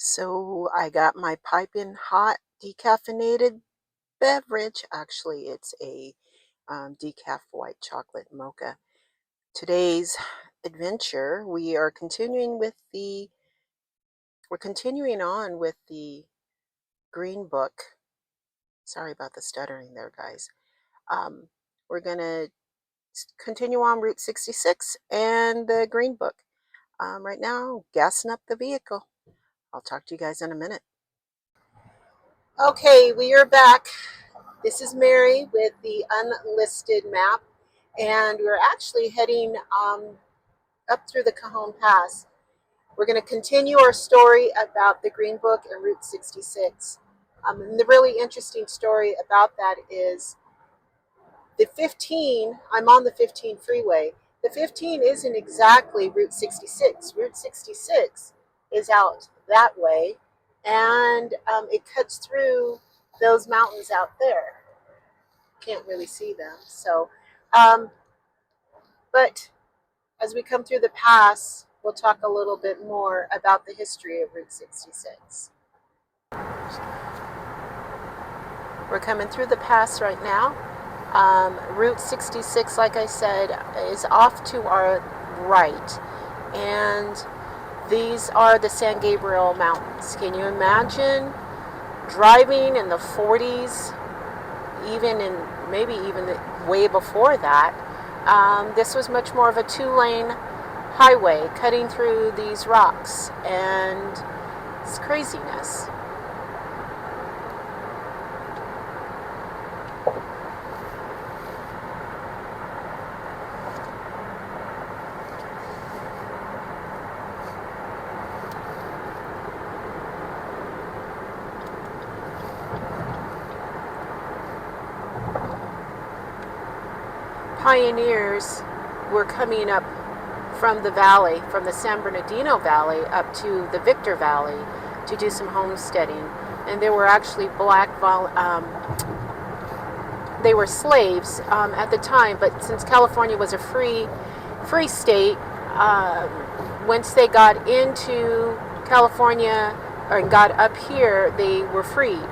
So I got my piping hot decaffeinated beverage. Actually, it's a decaf white chocolate mocha. Today's adventure, we're continuing on with the Green Book. Sorry about the stuttering there, guys. We're gonna continue on Route 66 and the Green Book. Right now, gassing up the vehicle. I'll talk to you guys in a minute. Okay, we are back. This is Mary with the Unlisted Map, and we're actually heading up through the Cajon Pass. We're going to continue our story about the Green Book and Route 66. And the really interesting story about that is the 15, I'm on the 15 freeway. The 15 isn't exactly Route 66. Route 66 is out that way, and it cuts through those mountains out there. Can't really see them. Um, but as we come through the pass, we'll talk a little bit more about the history of Route 66. We're coming through the pass right now. Route 66, like I said, is off to our right, and these are the San Gabriel Mountains. Can you imagine driving in the 40s, maybe even way before that? This was much more of a two-lane highway cutting through these rocks, and it's craziness. Pioneers were coming up from the valley, from the San Bernardino Valley up to the Victor Valley to do some homesteading. And there were actually they were slaves at the time, but since California was a free state, once they got into California or got up here, they were freed.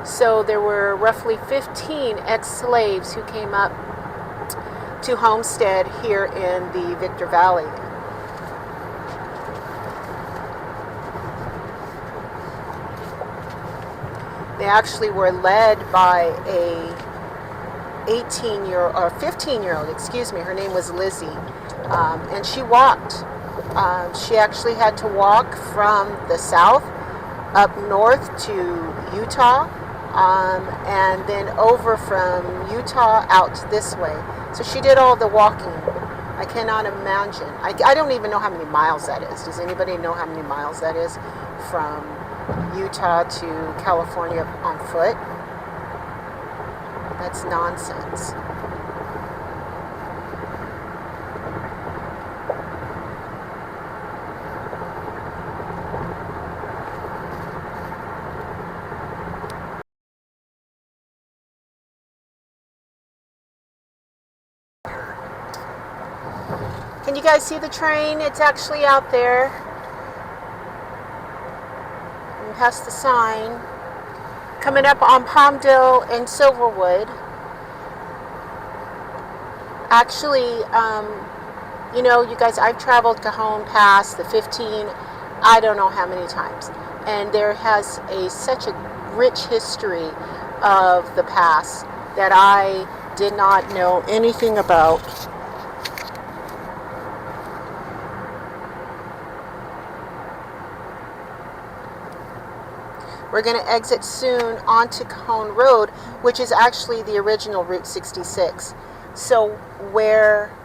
So there were roughly 15 ex-slaves who came up to homestead here in the Victor Valley. They actually were led by a 15-year-old, excuse me, her name was Lizzie, and she walked. She actually had to walk from the south up north to Utah, and then over from Utah out this way. So she did all the walking. I cannot imagine. I don't even know how many miles that is. Does anybody know how many miles that is from Utah to California on foot? That's nonsense. Can you guys see the train? It's actually out there. And past the sign. Coming up on Palmdale and Silverwood. Actually, you guys, I've traveled Cajon Pass, the 15, I don't know how many times. And there has such a rich history of the pass that I did not know anything about. We're going to exit soon onto Cajon Road, which is actually the original Route 66. So where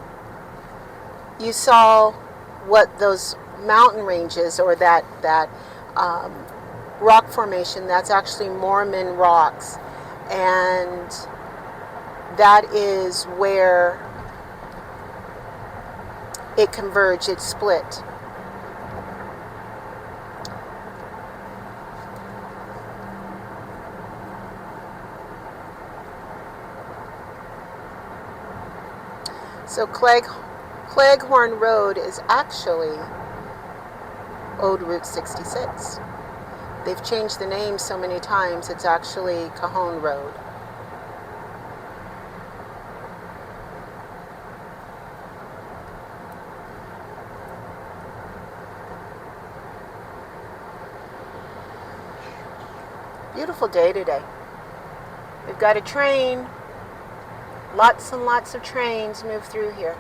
you saw what those mountain ranges or that rock formation, that's actually Mormon rocks. And that is where it converged, it split. So Cleghorn Road is actually Old Route 66. They've changed the name so many times, it's actually Cajon Road. Beautiful day today. We've got a train. Lots and lots of trains move through here.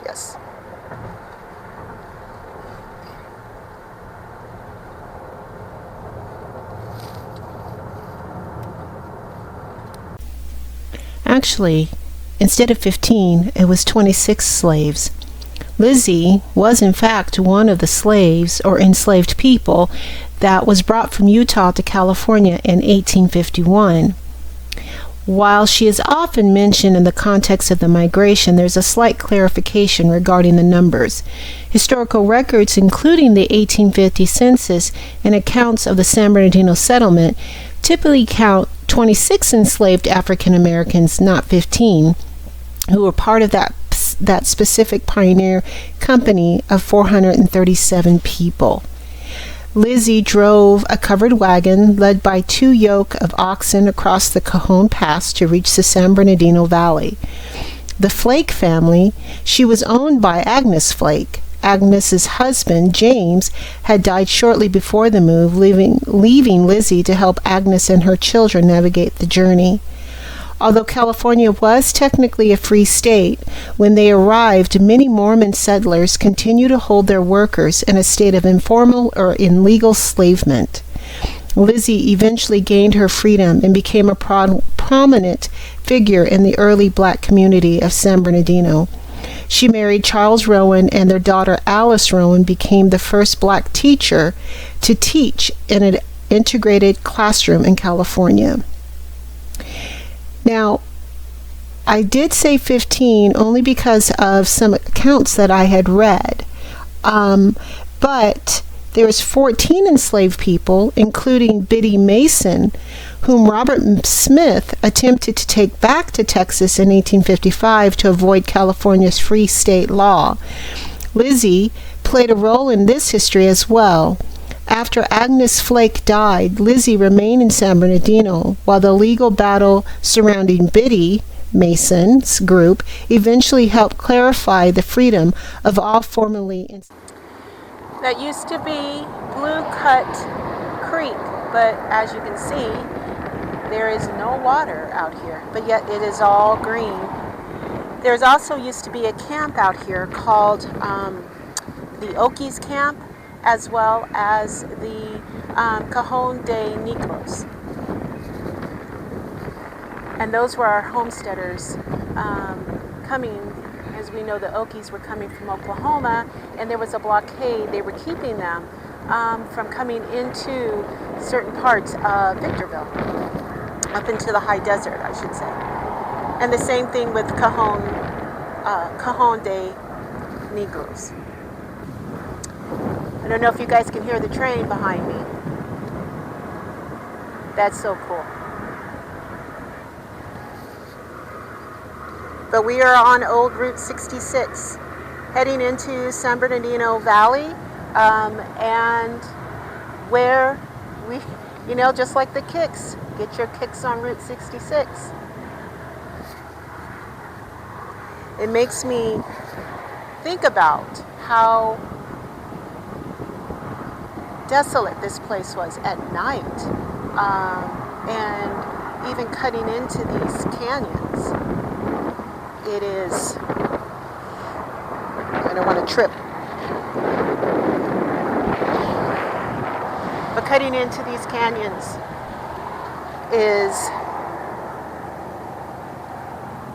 Yes. Actually, instead of 15, it was 26 slaves. Lizzie was in fact one of the slaves or enslaved people that was brought from Utah to California in 1851. While she is often mentioned in the context of the migration, there's a slight clarification regarding the numbers. Historical records, including the 1850 census and accounts of the San Bernardino settlement, typically count 26 enslaved African Americans, not 15, who were part of that specific pioneer company of 437 people. Lizzie drove a covered wagon led by 2 yoke of oxen across the Cajon Pass to reach the San Bernardino Valley. The Flake family, she was owned by Agnes Flake. Agnes's husband, James, had died shortly before the move, leaving Lizzie to help Agnes and her children navigate the journey. Although California was technically a free state, when they arrived, many Mormon settlers continued to hold their workers in a state of informal or illegal enslavement. Lizzie eventually gained her freedom and became a prominent figure in the early black community of San Bernardino. She married Charles Rowan, and their daughter Alice Rowan became the first black teacher to teach in an integrated classroom in California. Now, I did say 15 only because of some accounts that I had read, but there was 14 enslaved people, including Biddy Mason, whom Robert Smith attempted to take back to Texas in 1855 to avoid California's free state law. Lizzie played a role in this history as well. After Agnes Flake died, Lizzie remained in San Bernardino, while the legal battle surrounding Biddy Mason's group eventually helped clarify the freedom of all formerly enslaved. That used to be Blue Cut Creek, but as you can see, there is no water out here, but yet it is all green. There's also used to be a camp out here called the Okie's camp, as well as the Cajon de Negros. And those were our homesteaders coming, as we know the Okies were coming from Oklahoma, and there was a blockade. They were keeping them from coming into certain parts of Victorville, up into the high desert, I should say. And the same thing with Cajon de Negros. I don't know if you guys can hear the train behind me. That's so cool. But we are on Old Route 66, heading into San Bernardino Valley, and where we, just like the kicks, get your kicks on Route 66. It makes me think about how desolate this place was at night, and even cutting into these canyons. It is, I don't want to trip, but cutting into these canyons is,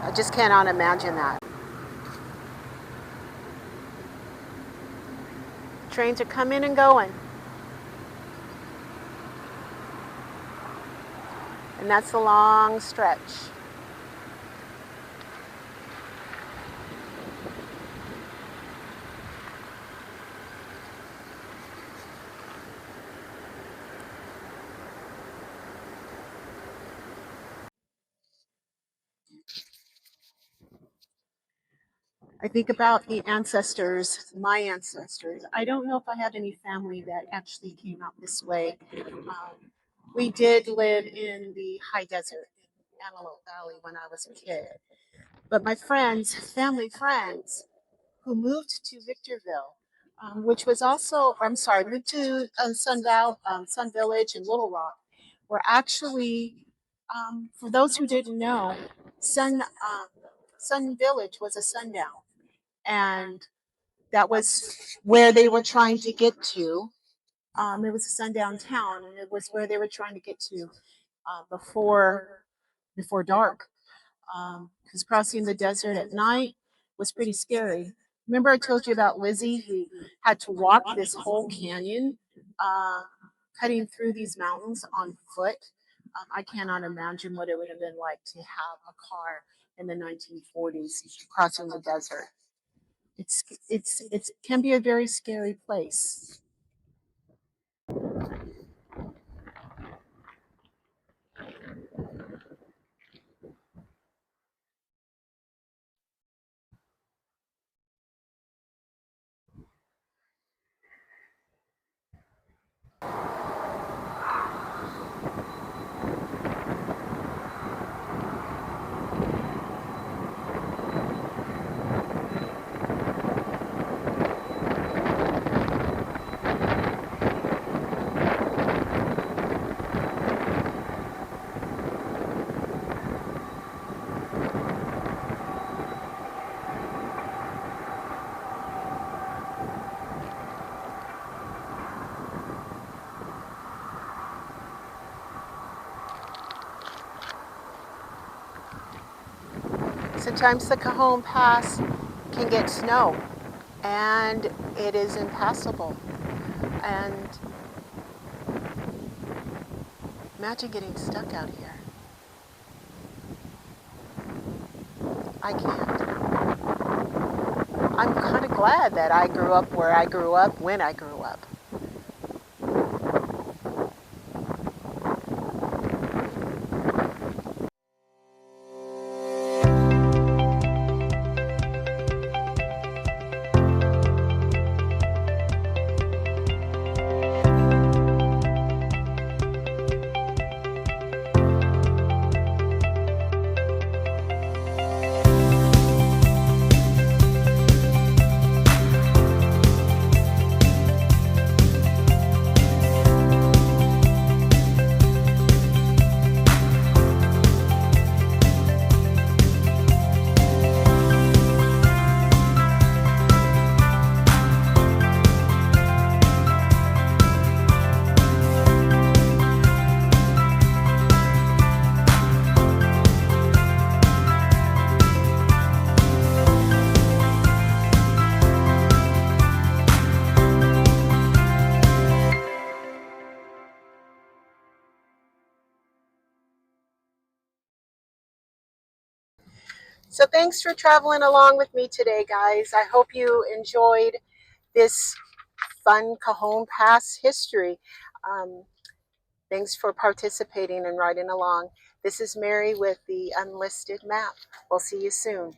I just cannot imagine that. Trains are coming and going. And that's a long stretch. I think about the ancestors, my ancestors. I don't know if I had any family that actually came out this way. We did live in the high desert in Antelope Valley when I was a kid. But my friends, family friends, who moved to Victorville, which was also, I'm sorry, moved to Sun Village and Little Rock, were actually, for those who didn't know, Sun Village was a sundown. And that was where they were trying to get to. It was a sundown town, and it was where they were trying to get to before dark. Because crossing the desert at night was pretty scary. Remember, I told you about Lizzie who had to walk this whole canyon, uh, cutting through these mountains on foot. I cannot imagine what it would have been like to have a car in the 1940s crossing the desert. It can be a very scary place. Sometimes the Cajon Pass can get snow and it is impassable. And imagine getting stuck out here. I can't. I'm kind of glad that I grew up where I grew up when I grew up. So thanks for traveling along with me today, guys. I hope you enjoyed this fun Cajon Pass history. Um, Thanks for participating and riding along. This is Mary with the Unlisted Map. We'll see you soon.